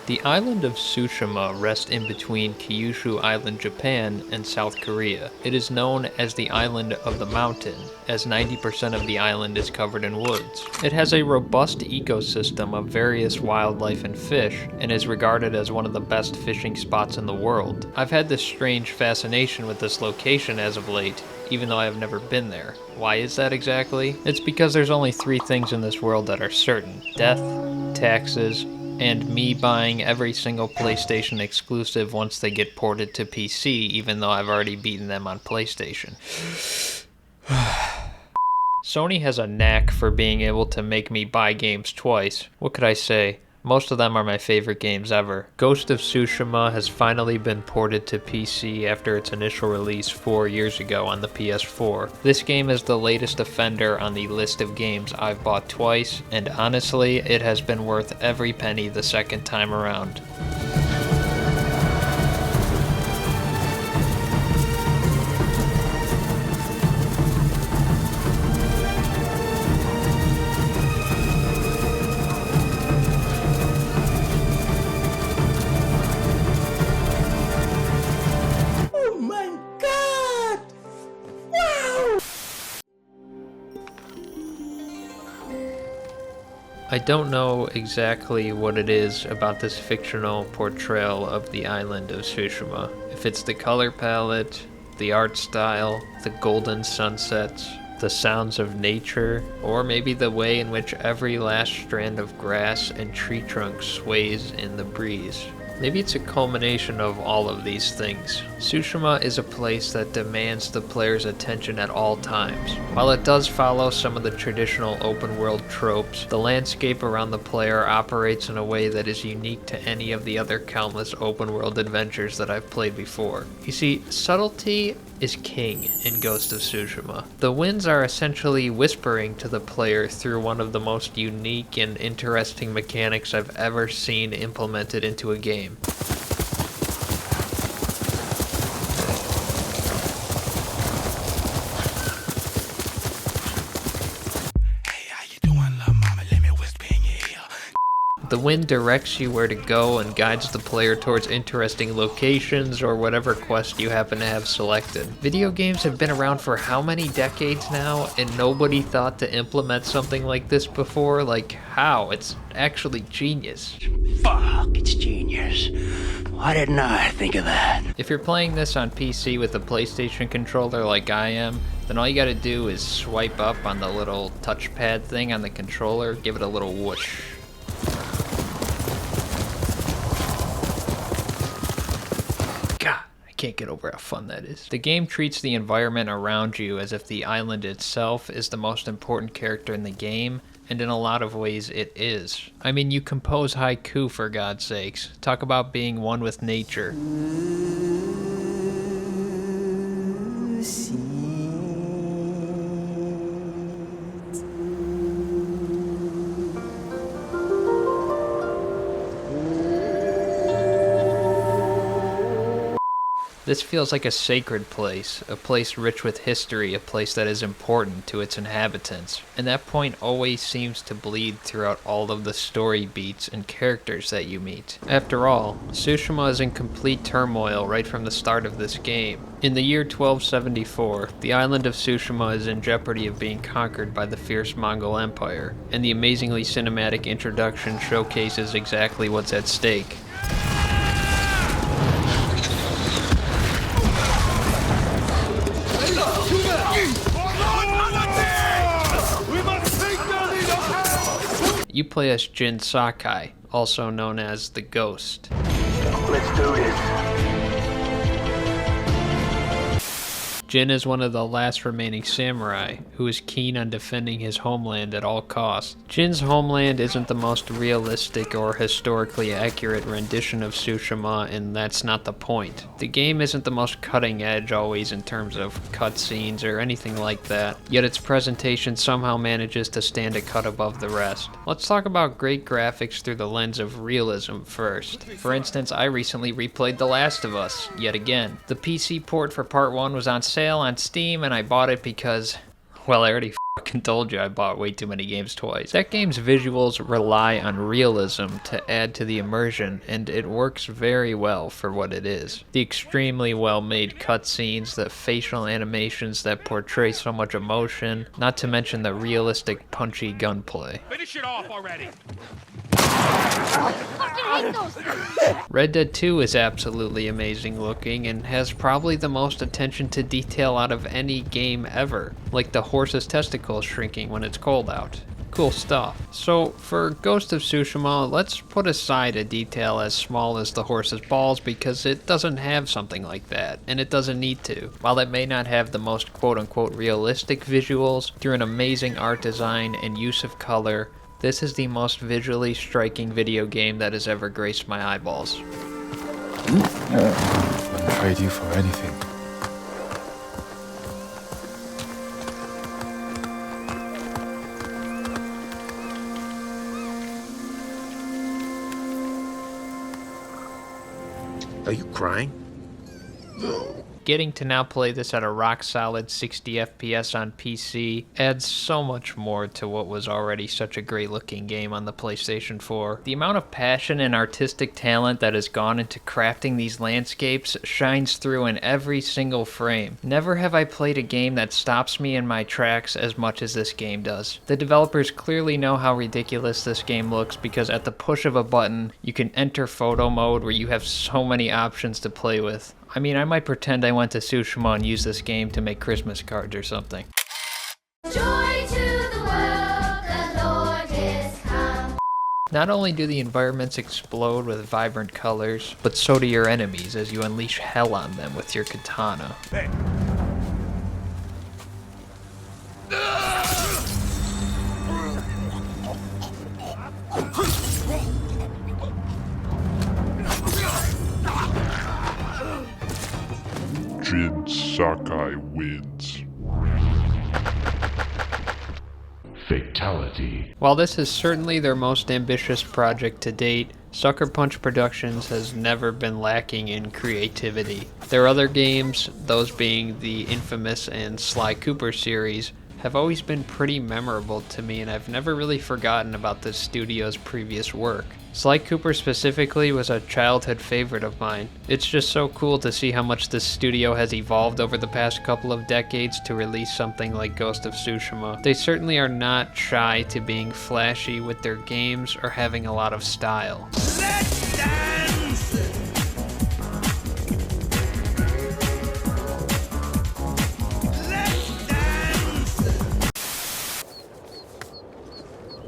The island of Tsushima rests in between Kyushu Island, Japan, and South Korea. It is known as the Island of the Mountain, as 90% of the island is covered in woods. It has a robust ecosystem of various wildlife and fish, and is regarded as one of the best fishing spots in the world. I've had this strange fascination with this location as of late, even though I have never been there. Why is that exactly? It's because there's only three things in this world that are certain: death, taxes, and me buying every single PlayStation exclusive once they get ported to PC, even though I've already beaten them on PlayStation. Sony has a knack for being able to make me buy games twice. What could I say? Most of them are my favorite games ever. Ghost of Tsushima has finally been ported to PC after its initial release 4 years ago on the PS4. This game is the latest offender on the list of games I've bought twice, and honestly, it has been worth every penny the second time around. I don't know exactly what it is about this fictional portrayal of the island of Tsushima. If it's the color palette, the art style, the golden sunsets, the sounds of nature, or maybe the way in which every last strand of grass and tree trunk sways in the breeze. Maybe it's a culmination of all of these things. Tsushima is a place that demands the player's attention at all times. While it does follow some of the traditional open world tropes, the landscape around the player operates in a way that is unique to any of the other countless open world adventures that I've played before. You see, subtlety is king in Ghost of Tsushima. The winds are essentially whispering to the player through one of the most unique and interesting mechanics I've ever seen implemented into a game. The wind directs you where to go and guides the player towards interesting locations or whatever quest you happen to have selected. Video games have been around for how many decades now, and nobody thought to implement something like this before? Like, how? It's actually genius. Fuck, it's genius. Why didn't I think of that? If you're playing this on PC with a PlayStation controller like I am, then all you gotta do is swipe up on the little touchpad thing on the controller, give it a little whoosh. Can't get over how fun that is. The game treats the environment around you as if the island itself is the most important character in the game, and in a lot of ways it is. I mean, you compose haiku, for God's sakes. Talk about being one with nature. This feels like a sacred place, a place rich with history, a place that is important to its inhabitants. And that point always seems to bleed throughout all of the story beats and characters that you meet. After all, Tsushima is in complete turmoil right from the start of this game. In the year 1274, the island of Tsushima is in jeopardy of being conquered by the fierce Mongol Empire, and the amazingly cinematic introduction showcases exactly what's at stake. You play as Jin Sakai, also known as the Ghost. Let's do this. Jin is one of the last remaining samurai, who is keen on defending his homeland at all costs. Jin's homeland isn't the most realistic or historically accurate rendition of Tsushima, and that's not the point. The game isn't the most cutting edge always in terms of cutscenes or anything like that, yet its presentation somehow manages to stand a cut above the rest. Let's talk about great graphics through the lens of realism first. For instance, I recently replayed The Last of Us, yet again. The PC port for part 1 was on sale on Steam, and I bought it because, well, I already fucking told you I bought way too many games twice. That game's visuals rely on realism to add to the immersion, and it works very well for what it is. The extremely well-made cutscenes, the facial animations that portray so much emotion, not to mention the realistic punchy gunplay. Finish it off already! Red Dead 2 is absolutely amazing looking and has probably the most attention to detail out of any game ever, like the horse's testicles shrinking when it's cold out. Cool stuff. So for Ghost of Tsushima, let's put aside a detail as small as the horse's balls because it doesn't have something like that, and it doesn't need to. While it may not have the most quote-unquote realistic visuals, through an amazing art design and use of color, this is the most visually striking video game that has ever graced my eyeballs. I trade you for anything. Are you crying? Getting to now play this at a rock-solid 60 FPS on PC adds so much more to what was already such a great-looking game on the PlayStation 4. The amount of passion and artistic talent that has gone into crafting these landscapes shines through in every single frame. Never have I played a game that stops me in my tracks as much as this game does. The developers clearly know how ridiculous this game looks because at the push of a button, you can enter photo mode where you have so many options to play with. I mean, I might pretend I went to Tsushima and used this game to make Christmas cards or something. Joy to the world, the Lord is come. Not only do the environments explode with vibrant colors, but so do your enemies as you unleash hell on them with your katana. Hey. Jin Sakai wins. Fatality. While this is certainly their most ambitious project to date, Sucker Punch Productions has never been lacking in creativity. Their other games, those being the infamous and Sly Cooper series, have always been pretty memorable to me, and I've never really forgotten about this studio's previous work. Sly Cooper specifically was a childhood favorite of mine. It's just so cool to see how much this studio has evolved over the past couple of decades to release something like Ghost of Tsushima. They certainly are not shy to being flashy with their games or having a lot of style. Let's dance! Let's dance!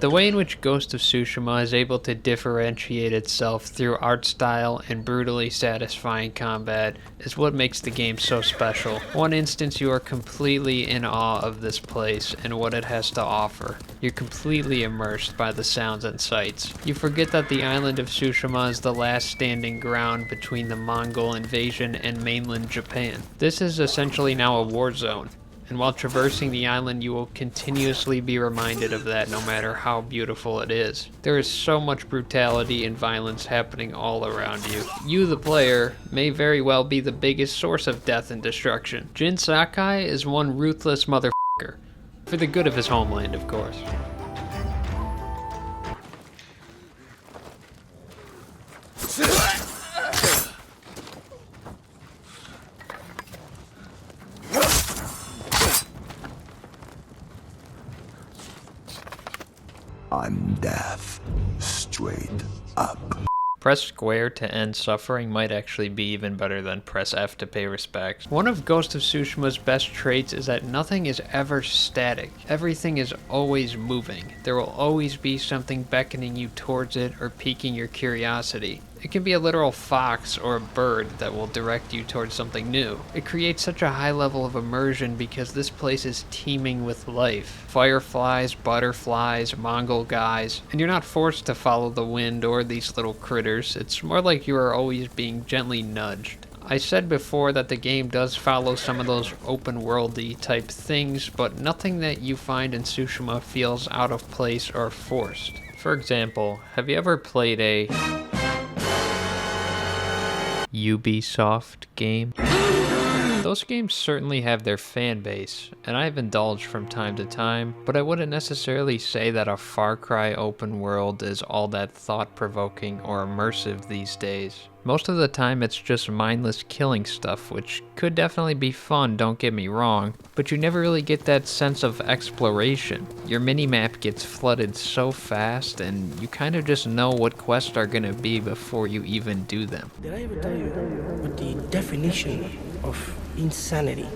The way in which Ghost of Tsushima is able to differentiate itself through art style and brutally satisfying combat is what makes the game so special. One instance you are completely in awe of this place and what it has to offer. You're completely immersed by the sounds and sights. You forget that the island of Tsushima is the last standing ground between the Mongol invasion and mainland Japan. This is essentially now a war zone. And while traversing the island, you will continuously be reminded of that no matter how beautiful it is. There is so much brutality and violence happening all around you. You, the player, may very well be the biggest source of death and destruction. Jin Sakai is one ruthless motherfucker. For the good of his homeland, of course. I'm death, straight up. Press square to end suffering might actually be even better than press F to pay respects. One of Ghost of Tsushima's best traits is that nothing is ever static. Everything is always moving. There will always be something beckoning you towards it or piquing your curiosity. It can be a literal fox or a bird that will direct you towards something new. It creates such a high level of immersion because this place is teeming with life. Fireflies, butterflies, Mongol guys, and you're not forced to follow the wind or these little critters. It's more like you are always being gently nudged. I said before that the game does follow some of those open worldy type things, but nothing that you find in Tsushima feels out of place or forced. For example, have you ever played a Ubisoft game? Those games certainly have their fan base, and I've indulged from time to time, but I wouldn't necessarily say that a Far Cry open world is all that thought-provoking or immersive these days. Most of the time it's just mindless killing stuff, which could definitely be fun, don't get me wrong, but you never really get that sense of exploration. Your minimap gets flooded so fast, and you kind of just know what quests are gonna be before you even do them. Did I ever tell you what the definition of insanity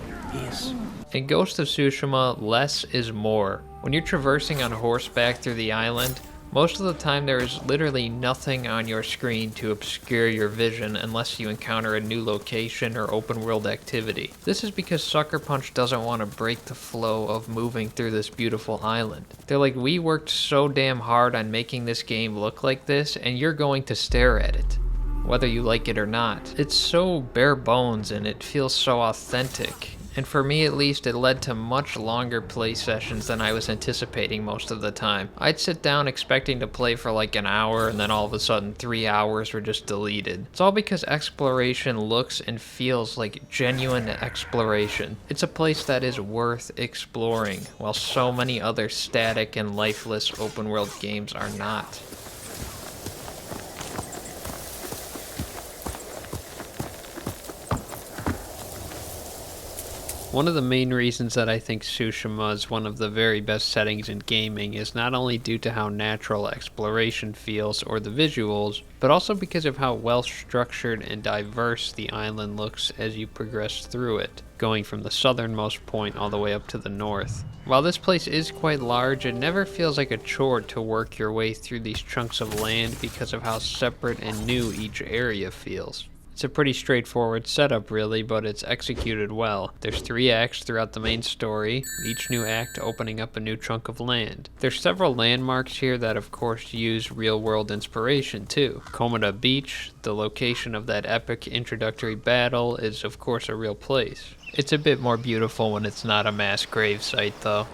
is? In Ghost of Tsushima, less is more. When you're traversing on horseback through the island, most of the time there is literally nothing on your screen to obscure your vision unless you encounter a new location or open world activity. This is because Sucker Punch doesn't want to break the flow of moving through this beautiful island. They're like, we worked so damn hard on making this game look like this, and you're going to stare at it, whether you like it or not. It's so bare bones and it feels so authentic. And for me at least, it led to much longer play sessions than I was anticipating most of the time. I'd sit down expecting to play for like an hour, and then all of a sudden 3 hours were just deleted. It's all because exploration looks and feels like genuine exploration. It's a place that is worth exploring, while so many other static and lifeless open world games are not. One of the main reasons that I think Tsushima is one of the very best settings in gaming is not only due to how natural exploration feels or the visuals, but also because of how well structured and diverse the island looks as you progress through it, going from the southernmost point all the way up to the north. While this place is quite large, it never feels like a chore to work your way through these chunks of land because of how separate and new each area feels. It's a pretty straightforward setup really, but it's executed well. There's 3 acts throughout the main story, each new act opening up a new chunk of land. There's several landmarks here that of course use real-world inspiration too. Komoda Beach, the location of that epic introductory battle, is of course a real place. It's a bit more beautiful when it's not a mass grave site though.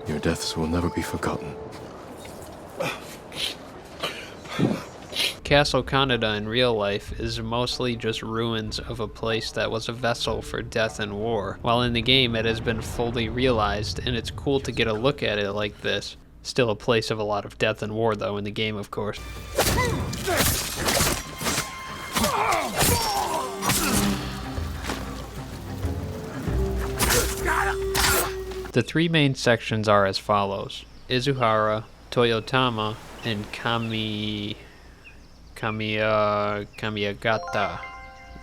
Your deaths will never be forgotten. Castle Kaneda in real life is mostly just ruins of a place that was a vessel for death and war, while in the game it has been fully realized, and it's cool to get a look at it like this. Still a place of a lot of death and war though in the game, of course. The 3 main sections are as follows: Izuhara, Toyotama, and Kamiyagata.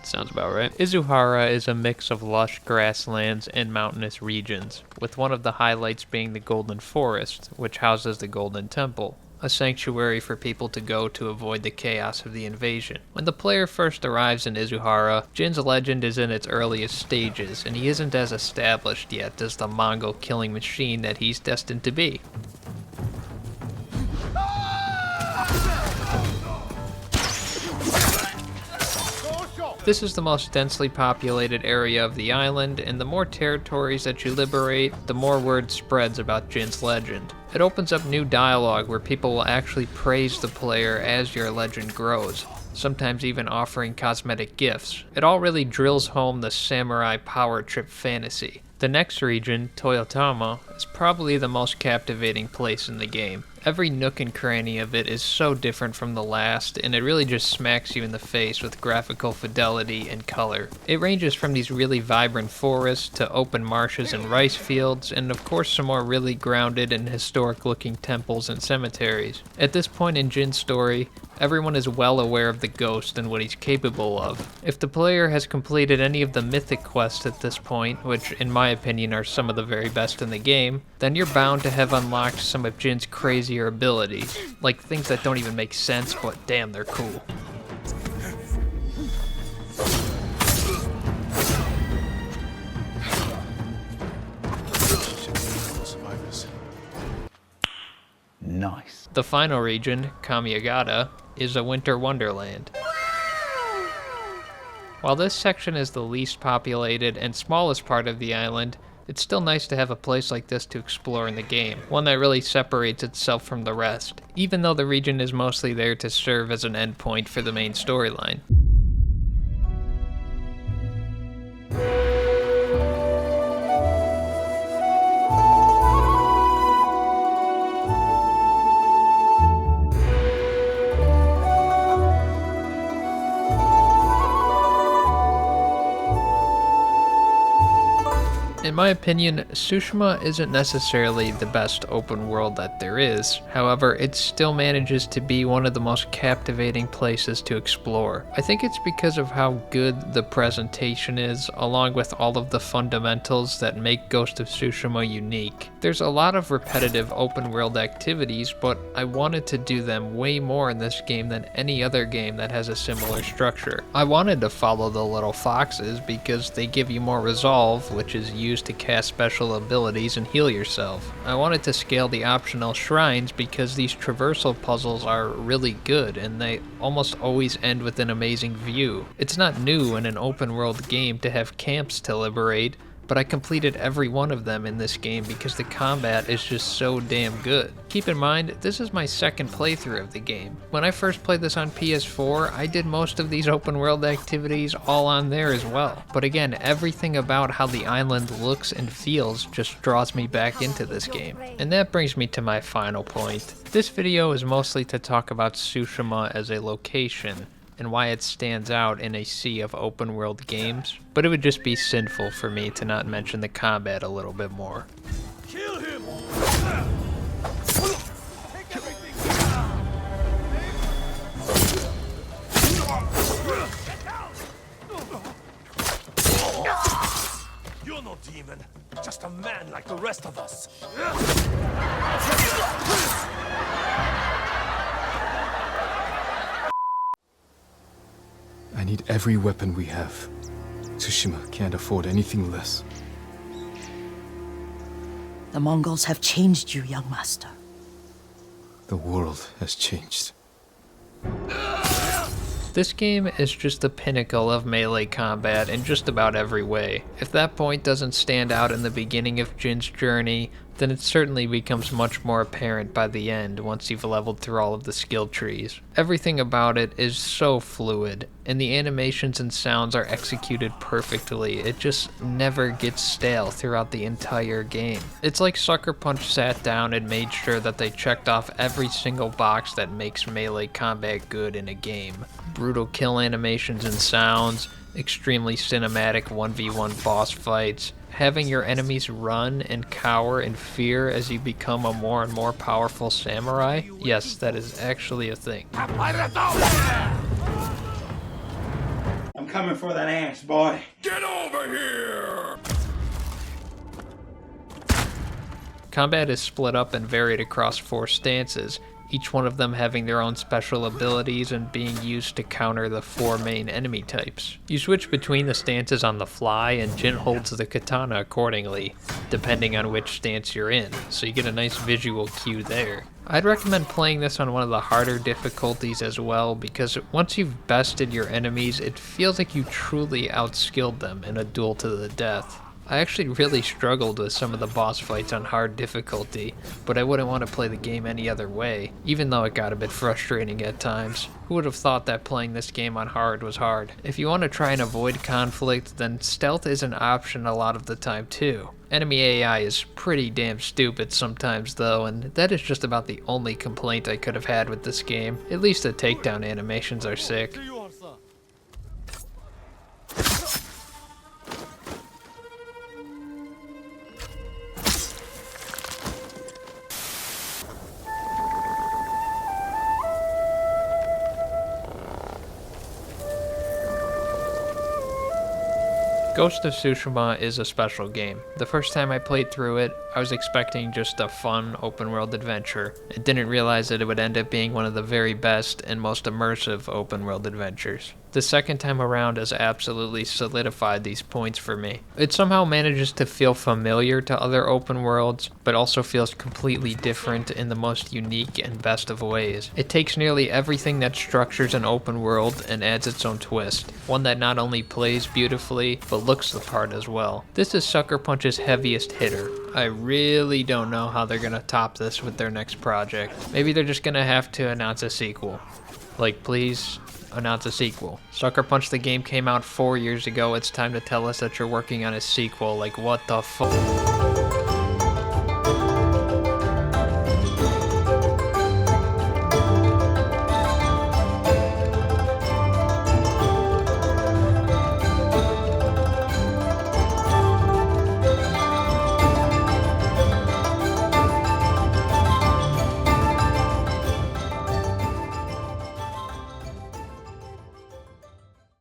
Sounds about right. Izuhara is a mix of lush grasslands and mountainous regions, with one of the highlights being the Golden Forest, which houses the Golden Temple, a sanctuary for people to go to avoid the chaos of the invasion. When the player first arrives in Izuhara, Jin's legend is in its earliest stages, and he isn't as established yet as the Mongol killing machine that he's destined to be. This is the most densely populated area of the island, and the more territories that you liberate, the more word spreads about Jin's legend. It opens up new dialogue where people will actually praise the player as your legend grows, sometimes even offering cosmetic gifts. It all really drills home the samurai power trip fantasy. The next region, Toyotama, is probably the most captivating place in the game. Every nook and cranny of it is so different from the last, and it really just smacks you in the face with graphical fidelity and color. It ranges from these really vibrant forests to open marshes and rice fields, and of course some more really grounded and historic looking temples and cemeteries. At this point in Jin's story, everyone is well aware of the ghost and what he's capable of. If the player has completed any of the mythic quests at this point, which in my opinion are some of the very best in the game, then you're bound to have unlocked some of Jin's crazier abilities, like things that don't even make sense, but damn, they're cool. Nice. The final region, Kamiyagata, is a winter wonderland. While this section is the least populated and smallest part of the island, It's still nice to have a place like this to explore in the game, one that really separates itself from the rest, even though the region is mostly there to serve as an endpoint for the main storyline. In my opinion, Tsushima isn't necessarily the best open world that there is. However, it still manages to be one of the most captivating places to explore. I think it's because of how good the presentation is, along with all of the fundamentals that make Ghost of Tsushima unique. There's a lot of repetitive open world activities, but I wanted to do them way more in this game than any other game that has a similar structure. I wanted to follow the little foxes because they give you more resolve, which is used to cast special abilities and heal yourself. I wanted to scale the optional shrines because these traversal puzzles are really good and they almost always end with an amazing view. It's not new in an open world game to have camps to liberate, but I completed every one of them in this game because the combat is just so damn good. Keep in mind, this is my second playthrough of the game. When I first played this on PS4, I did most of these open world activities all on there as well. But again, everything about how the island looks and feels just draws me back into this game. And that brings me to my final point. This video is mostly to talk about Tsushima as a location, and why it stands out in a sea of open world games, but it would just be sinful for me to not mention the combat a little bit more. Kill him! Take everything down! You're no demon, just a man like the rest of us. I need every weapon we have. Tsushima can't afford anything less. The Mongols have changed you, young master. The world has changed. This game is just the pinnacle of melee combat in just about every way. If that point doesn't stand out in the beginning of Jin's journey, then it certainly becomes much more apparent by the end once you've leveled through all of the skill trees. Everything about it is so fluid, and the animations and sounds are executed perfectly. It just never gets stale throughout the entire game. It's like Sucker Punch sat down and made sure that they checked off every single box that makes melee combat good in a game. Brutal kill animations and sounds, extremely cinematic 1v1 boss fights, having your enemies run and cower in fear as you become a more and more powerful samurai. Yes, that is actually a thing. I'm coming for that ass, boy. Get over here! Combat is split up and varied across 4 stances, each one of them having their own special abilities and being used to counter the 4 main enemy types. You switch between the stances on the fly, and Jin holds the katana accordingly, depending on which stance you're in, so you get a nice visual cue there. I'd recommend playing this on one of the harder difficulties as well, because once you've bested your enemies, it feels like you truly outskilled them in a duel to the death. I actually really struggled with some of the boss fights on hard difficulty, but I wouldn't want to play the game any other way, even though it got a bit frustrating at times. Who would have thought that playing this game on hard was hard? If you want to try and avoid conflict, then stealth is an option a lot of the time too. Enemy AI is pretty damn stupid sometimes though, and that is just about the only complaint I could have had with this game. At least the takedown animations are sick. Ghost of Tsushima is a special game. The first time I played through it, I was expecting just a fun open world adventure, and didn't realize that it would end up being one of the very best and most immersive open world adventures. The second time around has absolutely solidified these points for me. It somehow manages to feel familiar to other open worlds, but also feels completely different in the most unique and best of ways. It takes nearly everything that structures an open world and adds its own twist, one that not only plays beautifully, but looks the part as well. This is Sucker Punch's heaviest hitter. I really don't know how they're gonna top this with their next project. Maybe they're just gonna have to announce a sequel. Like, please announce a sequel. Sucker Punch the game came out 4 years ago. It's time to tell us that you're working on a sequel. Like, what the fuck?